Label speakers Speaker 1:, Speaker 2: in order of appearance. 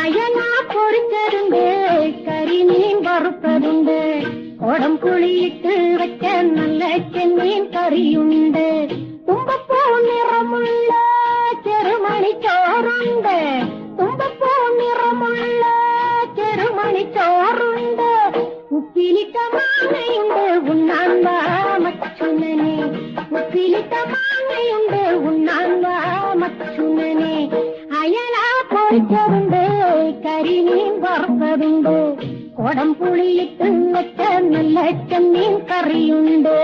Speaker 1: അയലാ പൊരിച്ചതുണ്ട്, കരിമീൻ വറുത്തതുണ്ട്, കൊടംപുളിയിട്ട് വെച്ച നല്ല ചെമ്മീൻ കറിയുണ്ട്, തുമ്പപ്പൂ നിറമുള്ള ചെറുമണി ചോറുണ്ട്, തുമ്പപ്പൂ നിറമുള്ള ചെറുമണി ചോറുണ്ട്, ഉപ്പിലിട്ട മാങ്ങയുണ്ട് ഉണ്ണാൻ വാ മച്ചുനനെ, ഉപ്പിലിട്ട മാങ്ങയുണ്ട് ഉണ്ണാൻ വാ മച്ചുനനെ. അയലാ പൊരിച്ചതുണ്ട്, കരിമീൻ വറുത്തതുണ്ട്, കൊടംപുളിയിട്ട് വെച്ച നല്ല ചെമ്മീൻ കറിയുണ്ട്.